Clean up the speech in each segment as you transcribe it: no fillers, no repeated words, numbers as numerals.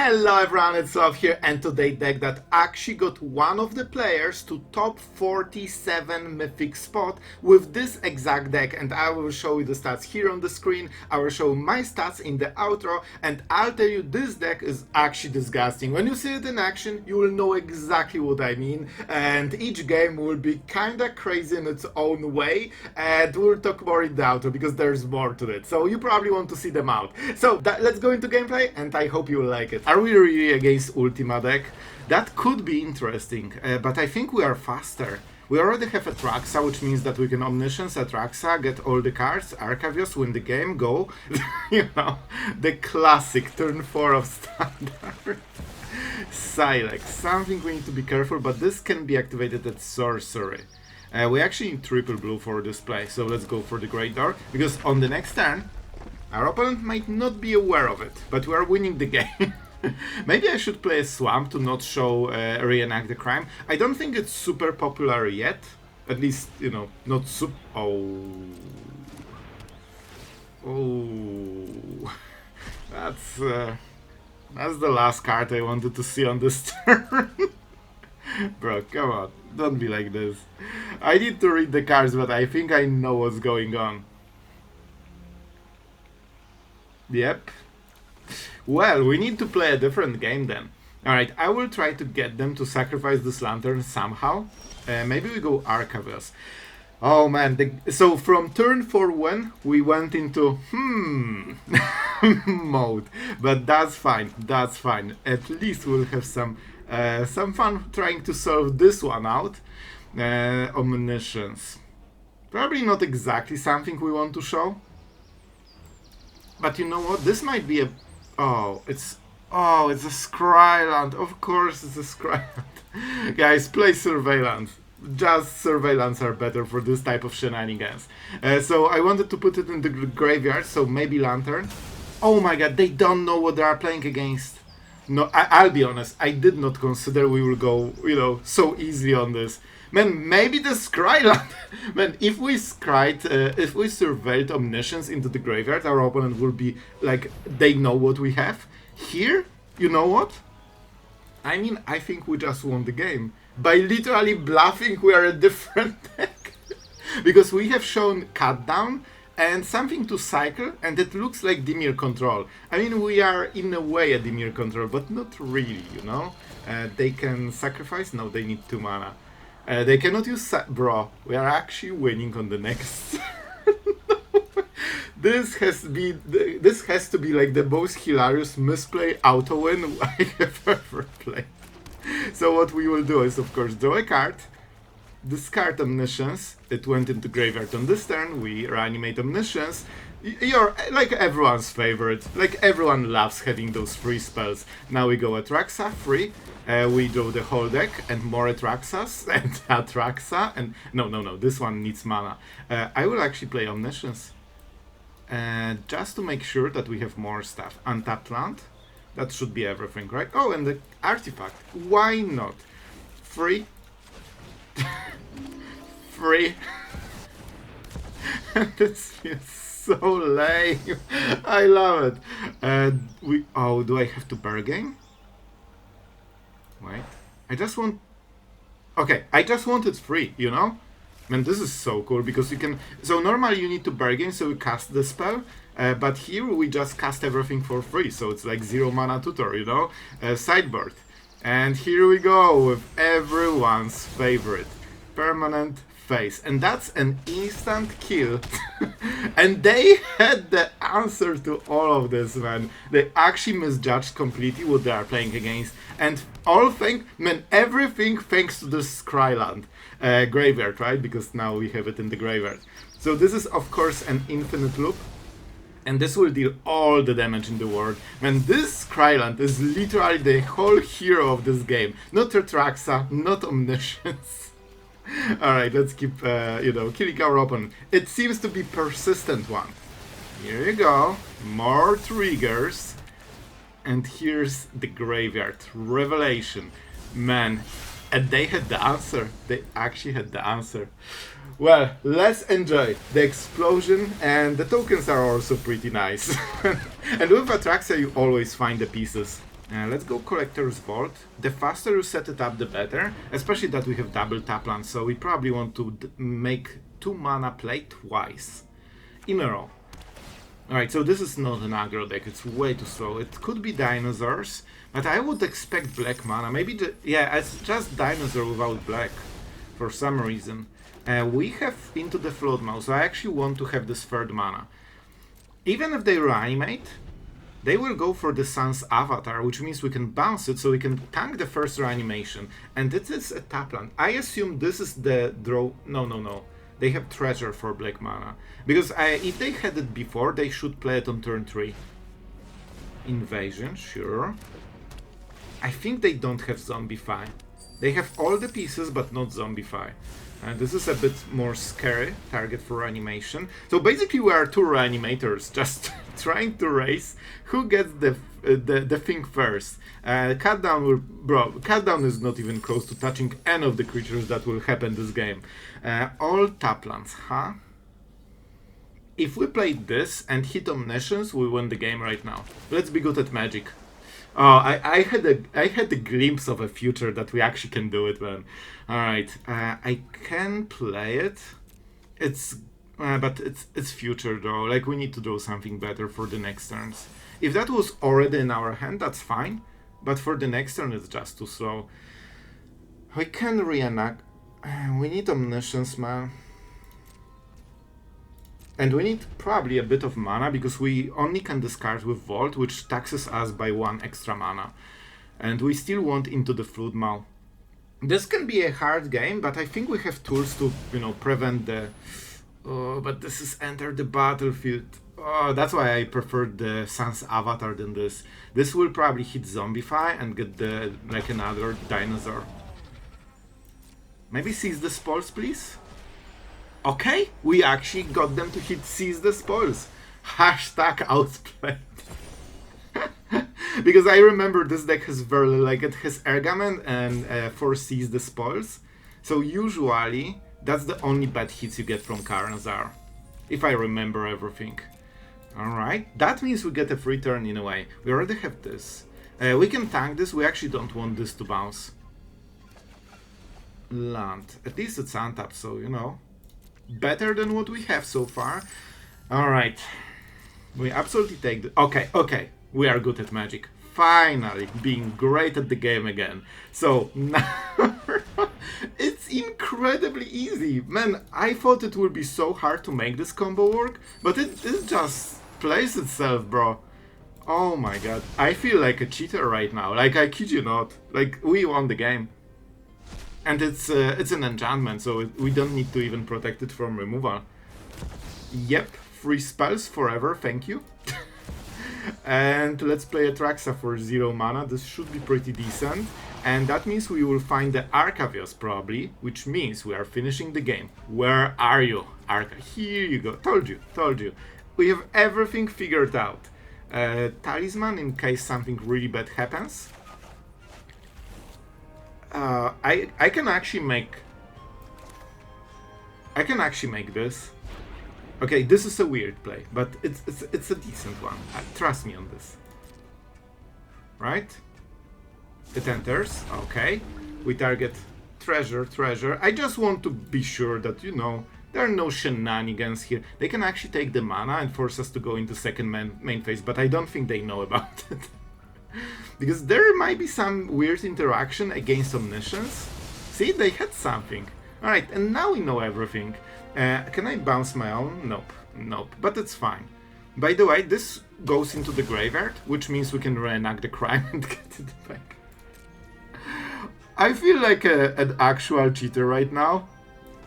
Hello everyone, it's Sloth here, and today deck that actually got one of the players to top 47 mythic spot with this exact deck, and I will show you the stats here on the screen. I will show my stats in the outro, and I'll tell you this deck is actually disgusting. When you see it in action, you will know exactly what I mean, and each game will be kinda crazy in its own way, and we'll talk more in the outro because there's more to it, so you probably want to see them out. So let's go into gameplay, and I hope you will like it. Are we really against Ultima deck? That could be interesting, but I think we are faster. We already have Atraxa, which means that we can Omniscience Atraxa, get all the cards, Arcavios, win the game, go. You know, the classic turn 4 of standard. Silex, something we need to be careful, but this can be activated at sorcery. We actually need triple blue for this play, so let's go for the Great Door, because on the next turn, our opponent might not be aware of it, but we are winning the game. Maybe I should play a Swamp to not show Reenact the Crime. I don't think it's super popular yet. At least, you know, not super... Oh. That's the last card I wanted to see on this turn. Bro, come on. Don't be like this. I need to read the cards, but I think I know what's going on. Yep. Well, we need to play a different game then. Alright, I will try to get them to sacrifice this lantern somehow. Maybe we go Arcavios. Oh man, so from turn 4 when we went into mode. But that's fine, that's fine. At least we'll have some fun trying to solve this one out. Omniscience. Probably not exactly something we want to show. But you know what? This might be a... it's a Scryland. Of course it's a Scryland. Guys, play Surveillance. Just Surveillance are better for this type of shenanigans. So I wanted to put it in the graveyard, so maybe Lantern. Oh my god, they don't know what they are playing against. No, I'll be honest, I did not consider we will go, you know, so easily on this. Man, maybe the Scryland. Man, if we surveyed Omniscience into the graveyard, our opponent will be like, they know what we have. Here, you know what? I mean, I think we just won the game by literally bluffing we are a different deck. Because we have shown Cut Down and something to cycle, and it looks like Dimir Control. I mean, we are in a way a Dimir Control, but not really, you know? They can sacrifice? No, they need 2 mana. They cannot use... Bro, we are actually winning on the next... This has to be like the most hilarious misplay auto-win I have ever played. So what we will do is, of course, draw a card, discard Omniscience. It went into graveyard on this turn. We reanimate Omniscience. You're like everyone's favorite. Like everyone loves having those free spells. Now we go Atraxa, free. We draw the whole deck and more Atraxas and Atraxa and no, this one needs mana. I will actually play Omniscience. Just to make sure that we have more stuff. Untapped land. That should be everything, right? Oh, and the artifact. Why not? Free. Free. This is so lame. I love it. Do I have to bargain? Wait. I just want it free, you know? Man, this is so cool because you can... So normally you need to bargain, so you cast the spell. But here we just cast everything for free, so it's like 0 mana tutor, you know? Sideboard. And here we go with everyone's favorite. Permanent Face. And that's an instant kill. And they had the answer to all of this, man. They actually misjudged completely what they are playing against. And everything thanks to the Scryland graveyard, right? Because now we have it in the graveyard. So this is, of course, an infinite loop. And this will deal all the damage in the world. Man, this Scryland is literally the whole hero of this game. Not Atraxa, not Omniscience. Alright, let's keep, killing our opponent. It seems to be persistent one. Here you go. More triggers. And here's the graveyard. Revelation. Man, and they had the answer. They actually had the answer. Well, let's enjoy the explosion, and the tokens are also pretty nice. And with Atraxa you always find the pieces. Let's go Collector's Vault. The faster you set it up, the better. Especially that we have double tap land, so we probably want to make 2 mana play twice in a row. Alright, so this is not an aggro deck, it's way too slow. It could be dinosaurs, but I would expect black mana. Maybe, yeah, it's just dinosaur without black, for some reason. We have Into the Flood Maw, so I actually want to have this third mana. Even if they reanimate, they will go for the Sun's Avatar, which means we can bounce it, so we can tank the first reanimation. And this is a tap land. I assume this is the draw... No. They have Treasure for black mana. Because if they had it before, they should play it on turn 3. Invasion, sure. I think they don't have Zombify. They have all the pieces, but not Zombify. And this is a bit more scary target for reanimation. So basically we are 2 reanimators, just trying to race who gets the thing first. Cutdown is not even close to touching any of the creatures that will happen this game. All taplands, huh? If we play this and hit Omniscience, we win the game right now. Let's be good at Magic. Oh, I had a glimpse of a future that we actually can do it, man. Alright, I can play it. But it's future though. Like, we need to do something better for the next turns. If that was already in our hand, that's fine. But for the next turn, it's just too slow. We can reenact. We need Omniscience, man. And we need probably a bit of mana, because we only can discard with Vault, which taxes us by 1 extra mana. And we still want Into the Flood Maw. This can be a hard game, but I think we have tools to, prevent the... Oh, but this is Enter the Battlefield. Oh, that's why I prefer the Sun's Avatar than this. This will probably hit Zombify and get another dinosaur. Maybe Seize the Spoils, please? Okay, we actually got them to hit Seize the Spoils. Hashtag outplayed. Because I remember this deck has it has Ergamen and 4 Seize the Spoils. So usually, that's the only bad hits you get from Karanzar. If I remember everything. Alright, that means we get a free turn in a way. We already have this. We can tank this, we actually don't want this to bounce. Land. At least it's untapped, so better than what we have so far. Alright. We absolutely take the... Okay. We are good at Magic. Finally, being great at the game again. So, now... It's incredibly easy. Man, I thought it would be so hard to make this combo work, but it just plays itself, bro. Oh my god. I feel like a cheater right now. Like, I kid you not. Like, we won the game. And it's an enchantment, so we don't need to even protect it from removal. Yep, free spells forever, thank you. And let's play Atraxa for 0 mana. This should be pretty decent. And that means we will find the Arcavios probably, which means we are finishing the game. Where are you, Arca? Here you go. Told you. We have everything figured out. Talisman in case something really bad happens. I can actually make this. Okay, this is a weird play, but it's a decent one. Trust me on this. Right? It enters. Okay. We target treasure. I just want to be sure that, there are no shenanigans here. They can actually take the mana and force us to go into second main phase, but I don't think they know about it. Because there might be some weird interaction against Omniscience. See, they had something. Alright, and now we know everything. Can I bounce my own? Nope, but it's fine. By the way, this goes into the graveyard, which means we can reenact the crime and get it back. I feel like an actual cheater right now.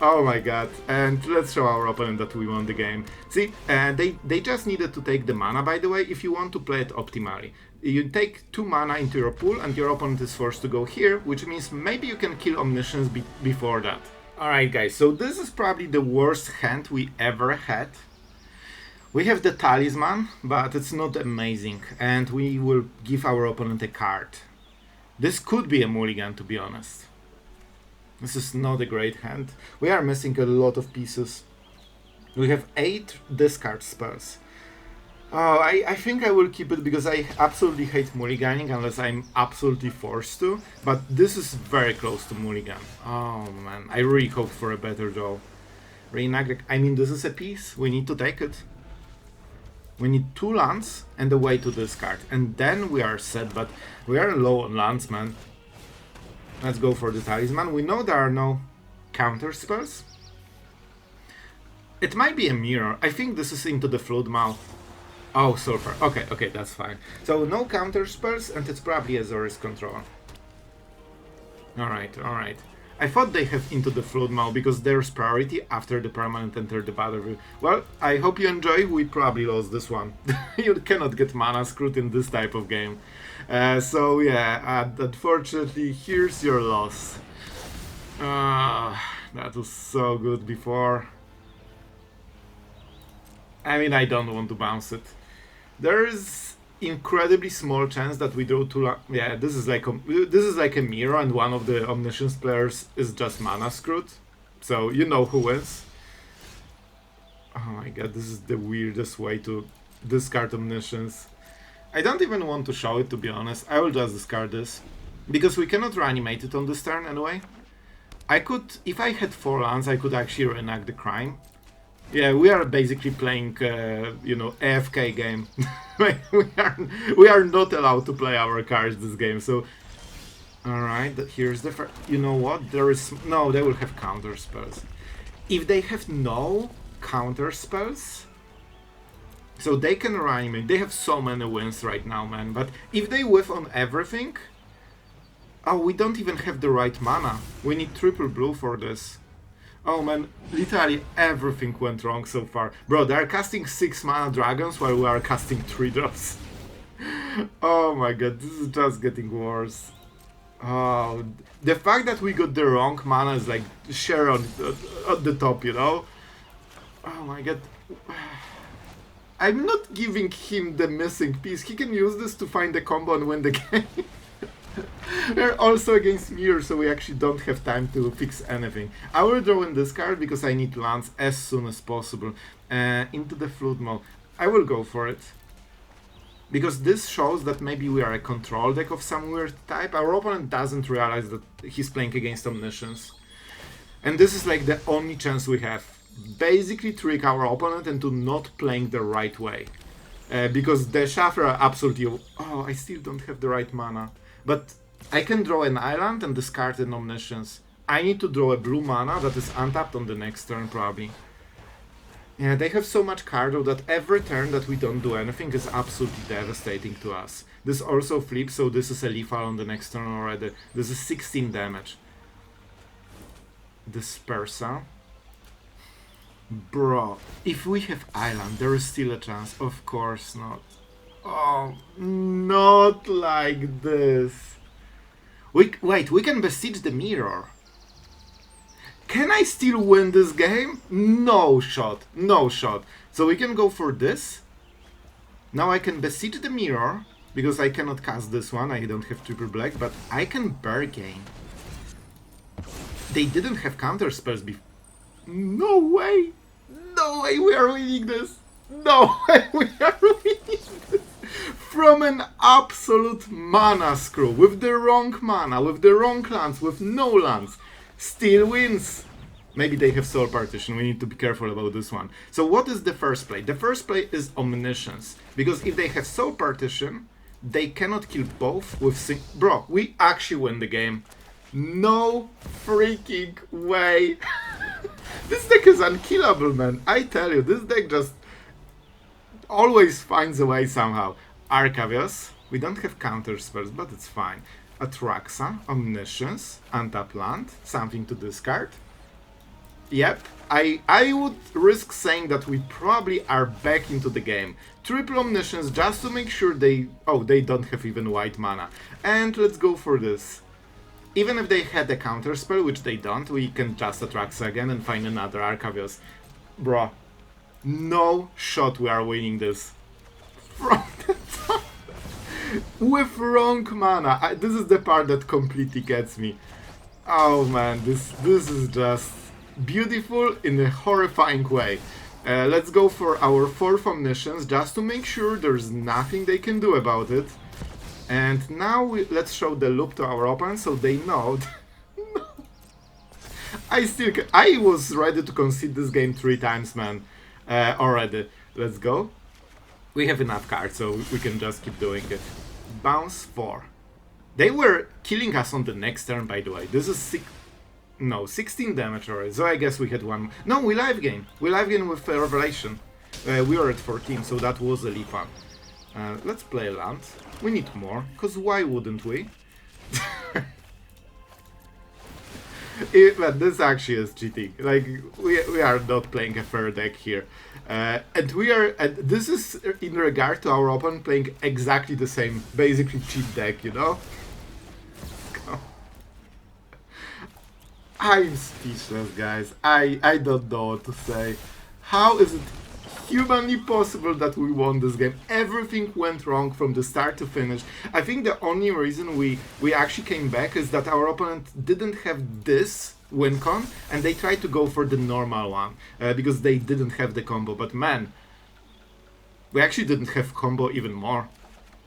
Oh my god, and let's show our opponent that we won the game. See, they just needed to take the mana, by the way, if you want to play it optimally. You take 2 mana into your pool and your opponent is forced to go here, which means maybe you can kill Omniscience before that. Alright guys, so this is probably the worst hand we ever had. We have the Talisman, but it's not amazing, and we will give our opponent a card. This could be a mulligan, to be honest. This is not a great hand. We are missing a lot of pieces. We have 8 discard spells. Oh, I think I will keep it because I absolutely hate mulliganing unless I'm absolutely forced to. But this is very close to mulligan. Oh man, I really hope for a better draw. Reenact. I mean, this is a piece. We need to take it. We need 2 lands and a way to discard. And then we are set, but we are low on lands, man. Let's go for the talisman. We know there are no counter spells. It might be a mirror. I think this is Into the Flood Maw. Oh, sulfur. Okay, okay, that's fine. So no counter spells, and it's probably Azorius control. Alright, alright. I thought they have Into the Flood Maw because there's priority after the permanent entered the battlefield. Well, I hope you enjoy. We probably lost this one. You cannot get mana screwed in this type of game. So yeah, unfortunately, here's your loss. That was so good before. I mean, I don't want to bounce it. There is incredibly small chance that we draw 2 yeah, this is like a mirror, and one of the Omniscience players is just mana screwed. So you know who wins. Oh my god, this is the weirdest way to discard Omniscience. I don't even want to show it, to be honest. I will just discard this because we cannot reanimate it on this turn anyway. I could, if I had 4 lands, I could actually reenact the crime. Yeah, we are basically playing, you know, AFK game. we are not allowed to play our cards this game. So, all right, here's the first. You know what? There is no. They will have counter spells. If they have no counter spells, so they can reanimate. They have so many wins right now, man. But if they whiff on everything, oh, we don't even have the right mana. We need triple blue for this. Oh man, literally everything went wrong so far. Bro, they are casting 6 mana dragons while we are casting 3 drops. Oh my god, this is just getting worse. Oh, the fact that we got the wrong mana is like share on the top, you know? Oh my god. I'm not giving him the missing piece. He can use this to find the combo and win the game. We're also against mirror, so we actually don't have time to fix anything. I will draw in this card because I need lands as soon as possible. Into the Flood Maw. I will go for it. Because this shows that maybe we are a control deck of some weird type. Our opponent doesn't realize that he's playing against Omniscience. And this is like the only chance we have. Basically trick our opponent into not playing the right way. Because the Shaffer are absolutely... Oh, I still don't have the right mana. But I can draw an island and discard an Omniscience. I need to draw a blue mana that is untapped on the next turn, probably. Yeah, they have so much cardo that every turn that we don't do anything is absolutely devastating to us. This also flips, so this is a lethal on the next turn already. This is 16 damage. Dispersa. Bro, if we have island, there is still a chance. Of course not. Oh, not like this. Wait, we can Beseech the Mirror. Can I still win this game? No shot, no shot. So we can go for this. Now I can Beseech the Mirror, because I cannot cast this one, I don't have triple black, but I can bargain. They didn't have counter spells before. No way! No way we are winning this! No way we are winning this! From an absolute mana screw, with the wrong mana, with the wrong lands, with no lands, still wins. Maybe they have Soul Partition, we need to be careful about this one. So what is the first play? The first play is Omniscience, because if they have Soul Partition, they cannot kill both with Bro, we actually win the game. No freaking way. This deck is unkillable, man. I tell you, this deck just always finds a way somehow. Arcavios, we don't have counter spells, but it's fine. Atraxa, Omniscience, untap land, something to discard. Yep, I would risk saying that we probably are back into the game. Triple Omniscience just to make sure they don't have even white mana. And let's go for this. Even if they had a counter spell, which they don't, we can just Atraxa again and find another Arcavios. Bro, no shot we are winning this. From the top. With wrong mana. This is the part that completely gets me. Oh man, this is just beautiful in a horrifying way. Let's go for our 4th Omniscience, just to make sure there's nothing they can do about it. And now let's show the loop to our opponent so they know. I was ready to concede this game 3 times, man. Already. Let's go. We have enough cards, so we can just keep doing it. Bounce 4. They were killing us on the next turn, by the way. This is 16 damage already, so I guess we had one. No, we live game. We live game with Revelation. We were at 14, so that was a lead one. Let's play land. We need more, because why wouldn't we? But this actually is cheating. Like, we are not playing a fair deck here. And this is in regard to our opponent playing exactly the same, basically cheat deck, you know? I'm speechless, guys. I don't know what to say. How is it humanly possible that we won this game? Everything went wrong from the start to finish. I think the only reason we actually came back is that our opponent didn't have this win con, and they tried to go for the normal one, because they didn't have the combo. But man, we actually didn't have combo even more,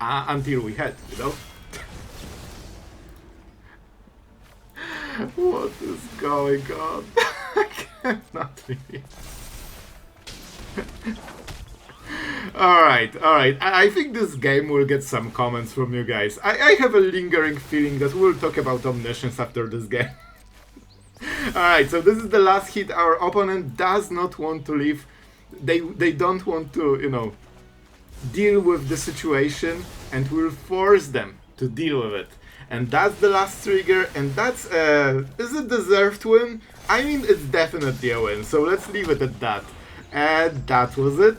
until we had, you know? What is going on? I cannot really. Alright. I think this game will get some comments from you guys. I have a lingering feeling that we'll talk about Omniscience after this game. Alright, so this is the last hit. Our opponent does not want to leave. They don't want to, you know, deal with the situation, and we'll force them to deal with it. And that's the last trigger, and that's, is it deserved win? I mean, it's definitely a win, so let's leave it at that. And that was it.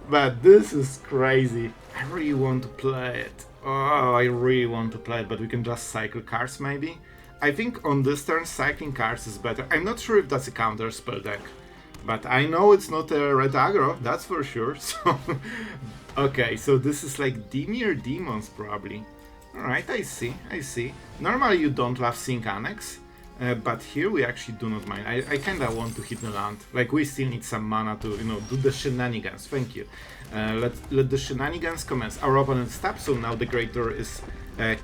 But this is crazy. I really want to play it. Oh, I really want to play it, but we can just cycle cards maybe? I think on this turn, cycling cards is better. I'm not sure if that's a counter spell deck, but I know it's not a red aggro, that's for sure, so... Okay, so this is like Dimir Demons, probably. Alright, I see. Normally you don't love Sync Annex, but here we actually do not mind. I kinda want to hit the land. Like, we still need some mana to, you know, do the shenanigans. Thank you. Let the shenanigans commence. Our opponent stops, so now the Great Door is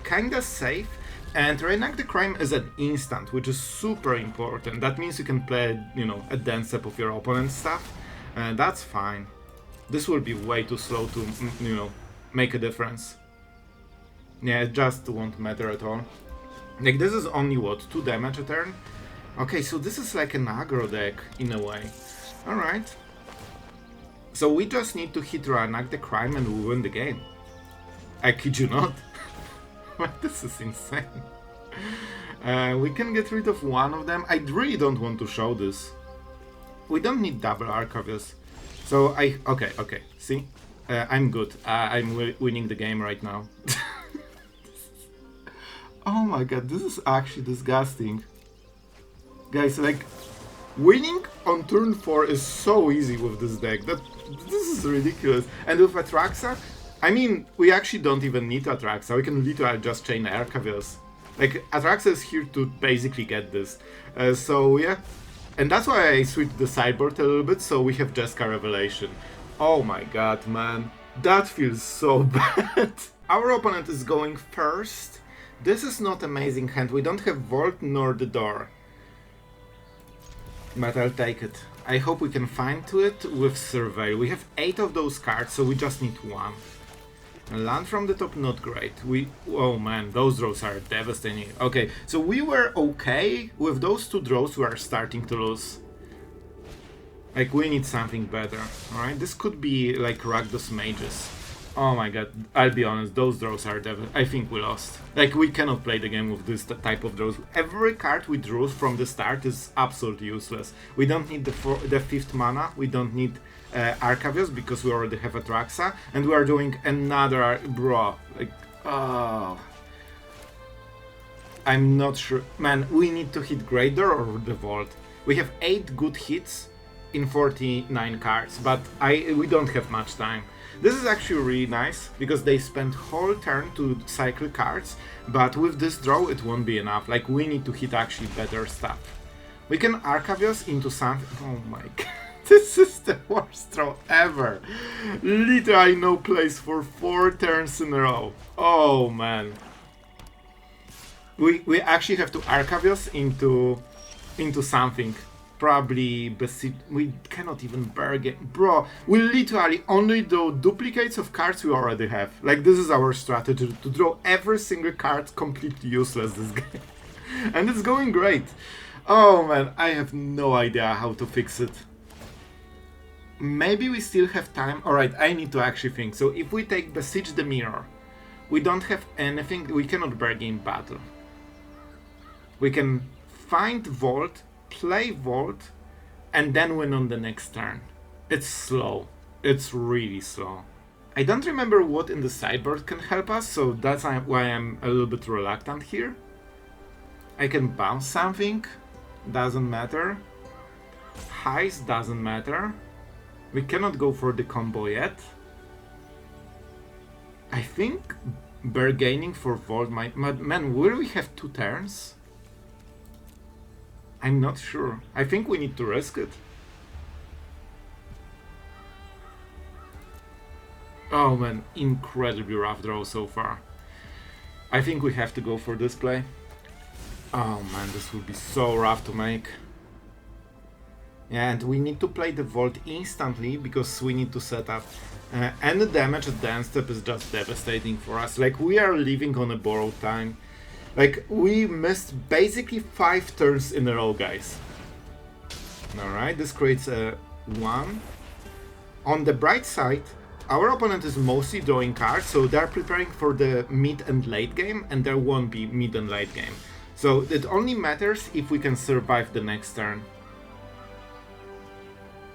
kinda safe. And Reenact the Crime is an instant, which is super important. That means you can play, you know, a dance step of your opponent's stuff. That's fine. This will be way too slow to, you know, make a difference. Yeah, it just won't matter at all. Like, this is only, what, 2 damage a turn? Okay, so this is like an aggro deck, in a way. Alright. So we just need to hit Reenact the Crime and we win the game. I kid you not. This is insane. We can get rid of one of them. I really don't want to show this. We don't need double Arcavios. So okay, see? I'm good. I'm winning the game right now. Oh my god, this is actually disgusting. Guys, like, winning on turn 4 is so easy with this deck. This is ridiculous. And with Atraxa, I mean, we actually don't even need Atraxa. We can literally just chain Arcavios. Like, Atraxa is here to basically get this. So yeah. And that's why I switched the sideboard a little bit, so we have Jeskai Revelation. Oh my god, man. That feels so bad. Our opponent is going first. This is not amazing hand. We don't have Vault nor the door. But I'll take it. I hope we can find to it with Survey. We have 8 of those cards, so we just need 1. Land from the top, not great. Oh man, those draws are devastating. Okay, so we were okay. With those 2 draws, we are starting to lose. Like, we need something better, alright? This could be like Rakdos Mages. Oh my god, I'll be honest, those draws are I think we lost. Like, we cannot play the game with this type of draws. Every card we drew from the start is absolutely useless. We don't need the 5th mana, we don't need Arcavios because we already have Atraxa, and we are doing another bro. Like, oh, I'm not sure. Man, we need to hit Great Door or the Vault. We have 8 good hits in 49 cards, but we don't have much time. This is actually really nice, because they spent whole turn to cycle cards, but with this draw it won't be enough. Like, we need to hit actually better stuff. We can Arcavios into something. Oh my god. This is the worst throw ever. Literally no place for 4 turns in a row. Oh man. We actually have to Arcavios into something. Probably Beseech. We cannot even bargain. Bro, we literally only draw duplicates of cards we already have. Like, this is our strategy, to draw every single card completely useless this game. And it's going great. Oh man, I have no idea how to fix it. Maybe we still have time. Alright, I need to actually think. So if we take Beseech the Mirror, we don't have anything. We cannot bargain battle. We can find Vault, play Vault, and then win on the next turn. It's slow. It's really slow. I don't remember what in the sideboard can help us, so that's why I'm a little bit reluctant here. I can bounce something, doesn't matter. Heist doesn't matter. We cannot go for the combo yet. I think bargaining for Vault might... Man, will we have 2 turns? I'm not sure. I think we need to risk it. Oh man, incredibly rough draw so far. I think we have to go for this play. Oh man, this would be so rough to make. And we need to play the Vault instantly because we need to set up. And the damage at the end step is just devastating for us. Like, we are living on a borrowed time. Like, we missed basically 5 turns in a row, guys. Alright, this creates a 1. On the bright side, our opponent is mostly drawing cards, so they're preparing for the mid and late game, and there won't be mid and late game. So it only matters if we can survive the next turn.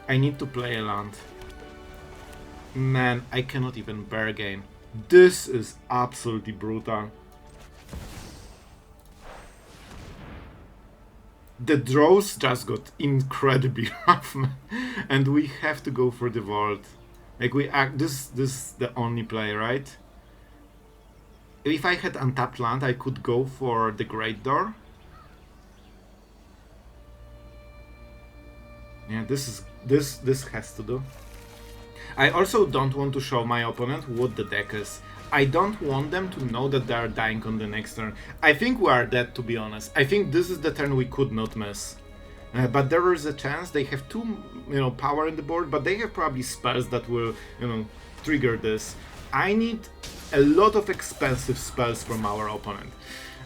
I need to play a land. Man, I cannot even bargain. This is absolutely brutal. The draws just got incredibly rough, man. And we have to go for the Vault. Like, this is the only play, right? If I had untapped land, I could go for the Great Door. Yeah, this has to do. I also don't want to show my opponent what the deck is. I don't want them to know that they are dying on the next turn. I think we are dead, to be honest. I think this is the turn we could not miss. But there is a chance. They have 2, power in the board, but they have probably spells that will, trigger this. I need a lot of expensive spells from our opponent.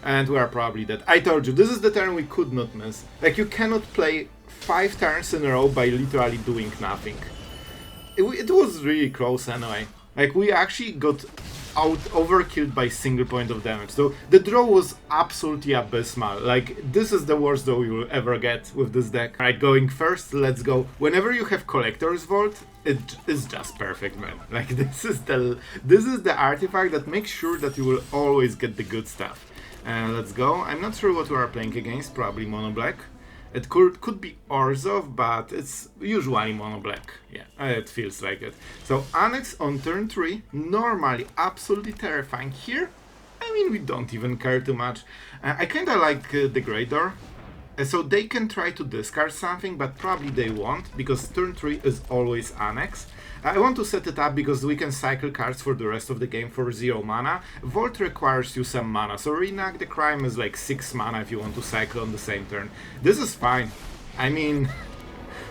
And we are probably dead. I told you, this is the turn we could not miss. Like, you cannot play 5 turns in a row by literally doing nothing. It was really close anyway. Like, we actually got overkilled by single point of damage. So the draw was absolutely abysmal. Like, this is the worst draw you will ever get with this deck. Right, going first, let's go. Whenever you have Collector's Vault, it is just perfect, man. Like, this is the artifact that makes sure that you will always get the good stuff. Let's go. I'm not sure what we are playing against, probably mono black. It could be Orzhov, but it's usually mono black. Yeah, it feels like it. So Annex on turn 3, normally absolutely terrifying. Here, I mean, we don't even care too much. I kinda like the Great Door. So they can try to discard something, but probably they won't, because turn 3 is always Annex. I want to set it up because we can cycle cards for the rest of the game for 0 mana. Vault requires you some mana, so Reenact the Crime is like 6 mana if you want to cycle on the same turn. This is fine. I mean,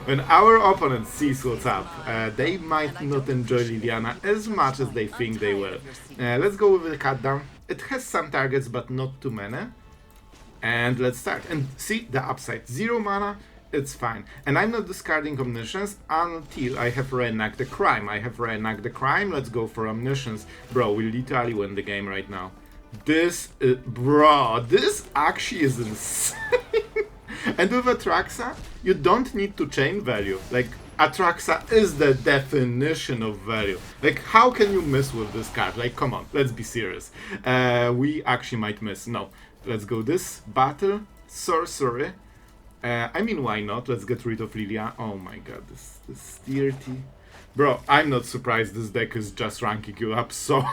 when our opponent sees what's up, they might not enjoy Liliana as much as they think they will. Let's go with the cut down. It has some targets, but not too many. And let's start. And see the upside. 0 mana, it's fine. And I'm not discarding Omniscience until I have Reenact the Crime. I have Reenact the Crime, let's go for Omniscience. Bro, we literally win the game right now. This actually is insane. And with Atraxa, you don't need to chain value. Like, Atraxa is the definition of value. Like, how can you miss with this card? Like, come on, let's be serious. We actually might miss. No. Let's go this. Battle. Sorcery. I mean, why not? Let's get rid of Lilia. Oh my god, this dirty. Bro, I'm not surprised this deck is just ranking you up so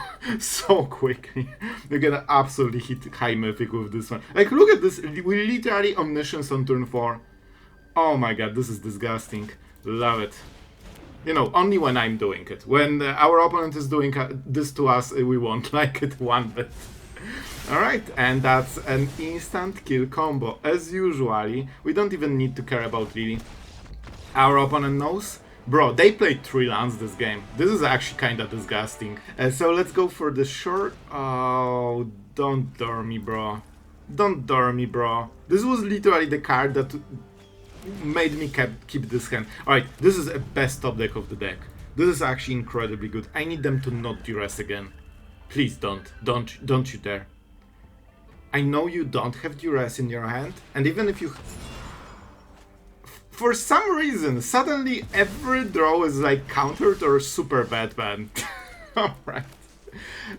quickly. You're gonna absolutely hit high mythic with this one. Like, look at this. We literally Omniscience on turn 4. Oh my god, this is disgusting. Love it. You know, only when I'm doing it. When our opponent is doing this to us, we won't like it one bit. Alright, and that's an instant kill combo. As usually, we don't even need to care about really. Our opponent knows. Bro, they played 3 lands this game. This is actually kinda disgusting. So let's go for the short. Oh, don't dare me, bro. Don't dare me, bro. This was literally the card that made me keep this hand. Alright, this is a best top deck of the deck. This is actually incredibly good. I need them to not duress again. Please don't you dare. I know you don't have duress in your hand, and even if you... For some reason, suddenly every draw is like countered or super bad. Alright.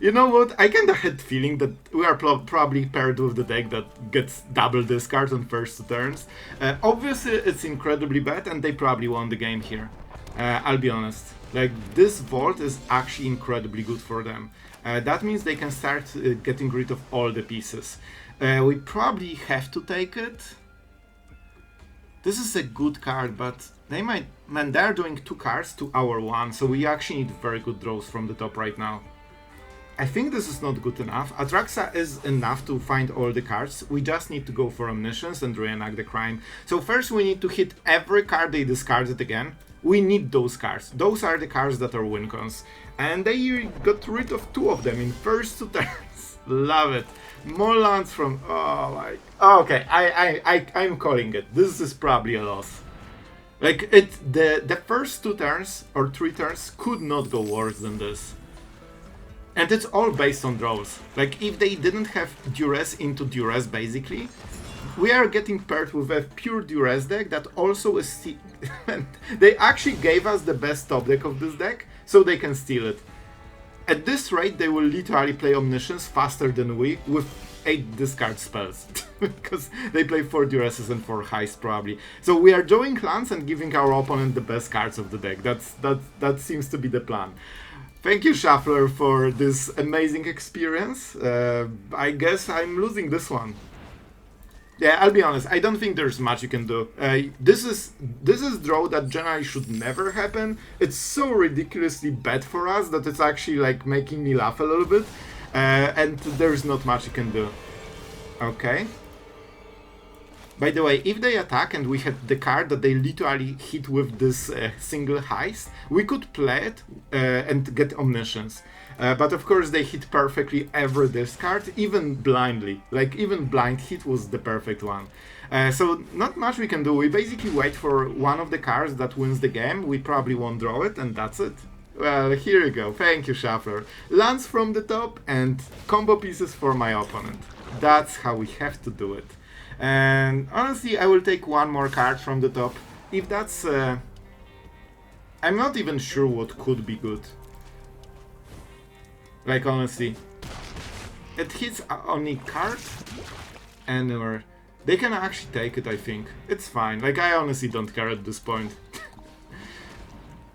You know what? I kinda had feeling that we are probably paired with the deck that gets double discard on first 2 turns. Obviously, it's incredibly bad, and they probably won the game here. I'll be honest. Like, this Vault is actually incredibly good for them. That means they can start getting rid of all the pieces. We probably have to take it. This is a good card, but they might... Man, they're doing 2 cards to our 1, so we actually need very good draws from the top right now. I think this is not good enough. Atraxa is enough to find all the cards. We just need to go for Omniscience and Reenact the Crime. So first we need to hit every card they discarded again. We need those cards. Those are the cards that are win cons. And they got rid of 2 of them in first 2 turns. Love it. More lands from... Oh my... Okay, I'm calling it. This is probably a loss. Like, the first 2 turns or 3 turns could not go worse than this. And it's all based on draws. Like, if they didn't have duress into duress, basically, we are getting paired with a pure duress deck that also is... They actually gave us the best top deck of this deck, so they can steal it. At this rate, they will literally play Omniscience faster than we, with 8 discard spells. Because they play 4 duresses and 4 Heist, probably. So we are drawing lands and giving our opponent the best cards of the deck. That seems to be the plan. Thank you, Shuffler, for this amazing experience. I guess I'm losing this one. Yeah, I'll be honest, I don't think there's much you can do. This is draw that generally should never happen. It's so ridiculously bad for us that it's actually like making me laugh a little bit. And there's not much you can do. Okay. By the way, if they attack and we had the card that they literally hit with this single Heist, we could play it and get Omniscience. But of course they hit perfectly every discard, even blindly. Like, even blind hit was the perfect one. So not much we can do. We basically wait for one of the cards that wins the game. We probably won't draw it, and that's it. Well, here you go. Thank you, Shuffler. Lands from the top and combo pieces for my opponent. That's how we have to do it. And honestly, I will take one more card from the top. If that's... I'm not even sure what could be good. Like, honestly. It hits only card anywhere. They can actually take it, I think. It's fine. Like, I honestly don't care at this point.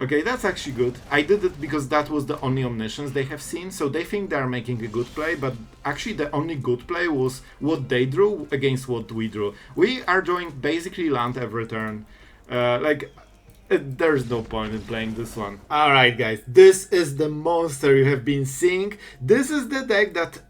Okay, that's actually good. I did it because that was the only Omniscience they have seen, so they think they're making a good play, but actually the only good play was what they drew against what we drew. We are drawing basically land every turn. There's no point in playing this one. Alright guys, this is the monster you have been seeing. This is the deck that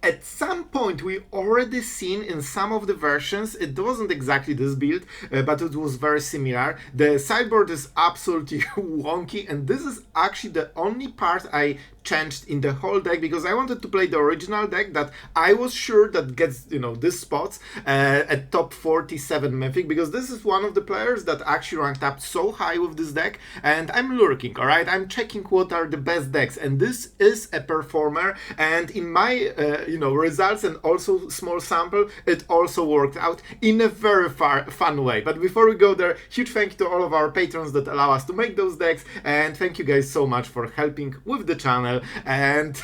at some point we already seen in some of the versions. It wasn't exactly this build, but it was very similar. The sideboard is absolutely wonky, and this is actually the only part I changed in the whole deck, because I wanted to play the original deck that I was sure that gets, you know, these spots at top 47 Mythic, because this is one of the players that actually ranked up so high with this deck, and I'm lurking, alright? I'm checking what are the best decks, and this is a performer, and in my, results and also small sample, it also worked out in a very fun way. But before we go there, huge thank you to all of our patrons that allow us to make those decks, and thank you guys so much for helping with the channel. And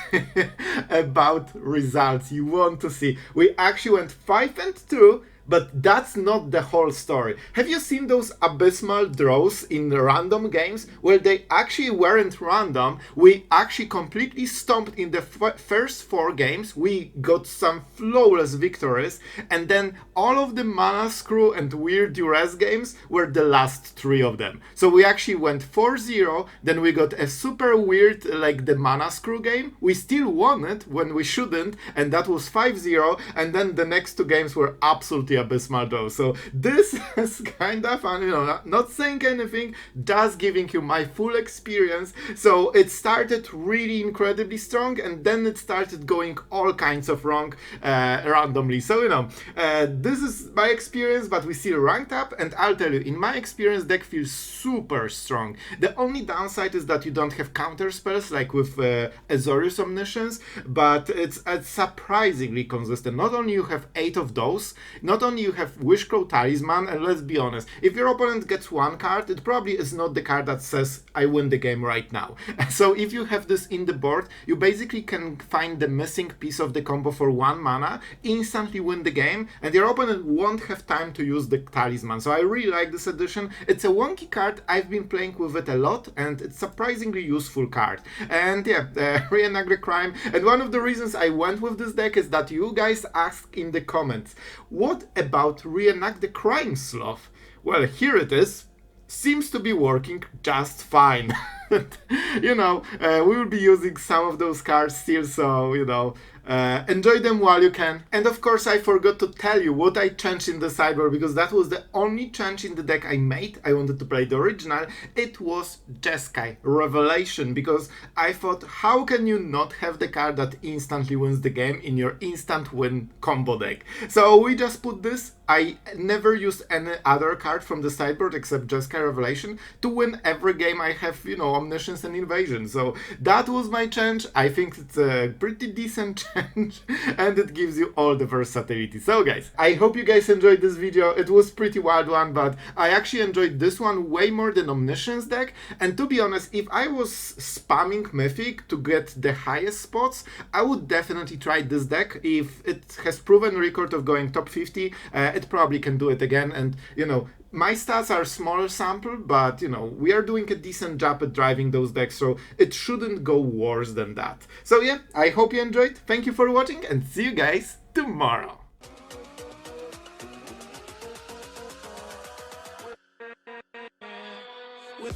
about results you want to see, we actually went 5-2 But that's not the whole story. Have you seen those abysmal draws in random games? Well, they actually weren't random. We actually completely stomped in the first 4 games. We got some flawless victories, and then all of the Mana Screw and Weird Duress games were the last 3 of them. So we actually went 4-0, then we got a super weird, like the Mana Screw game. We still won it when we shouldn't, and that was 5-0, and then the next 2 games were absolutely abysmal though. So this is kind of fun, not saying anything, just giving you my full experience. So it started really incredibly strong, and then it started going all kinds of wrong randomly. So this is my experience, but we still ranked up, and I'll tell you, in my experience, deck feels super strong. The only downside is that you don't have counter spells like with Azorius Omniscience, but it's surprisingly consistent. Not only you have 8 of those, not only you have Wishclaw Talisman, and let's be honest, if your opponent gets 1 card, it probably is not the card that says I win the game right now. So if you have this in the board, you basically can find the missing piece of the combo for 1 mana, instantly win the game, and your opponent won't have time to use the talisman. So I really like this edition. It's a wonky card, I've been playing with it a lot, and it's surprisingly useful card. And yeah, Reenact the Crime. And one of the reasons I went with this deck is that you guys asked in the comments, what about Reenact the Crime, Sloth? Well, here it is. Seems to be working just fine. We will be using some of those cards still, so enjoy them while you can. And of course, I forgot to tell you what I changed in the sideboard, because that was the only change in the deck I made. I wanted to play the original. It was Jeskai Revelation, because I thought, how can you not have the card that instantly wins the game in your instant win combo deck? So we just put this. I never used any other card from the sideboard except Jeskai Revelation to win every game I have, Omniscience and Invasion. So that was my change. I think it's a pretty decent change, and it gives you all the versatility. So guys, I hope you guys enjoyed this video. It was pretty wild one, but I actually enjoyed this one way more than Omniscience deck. And to be honest, if I was spamming Mythic to get the highest spots, I would definitely try this deck. If it has proven record of going top 50, it probably can do it again. And my stats are smaller sample, but we are doing a decent job at driving those decks, so it shouldn't go worse than that. So yeah, I hope you enjoyed. Thank you for watching, and see you guys tomorrow. With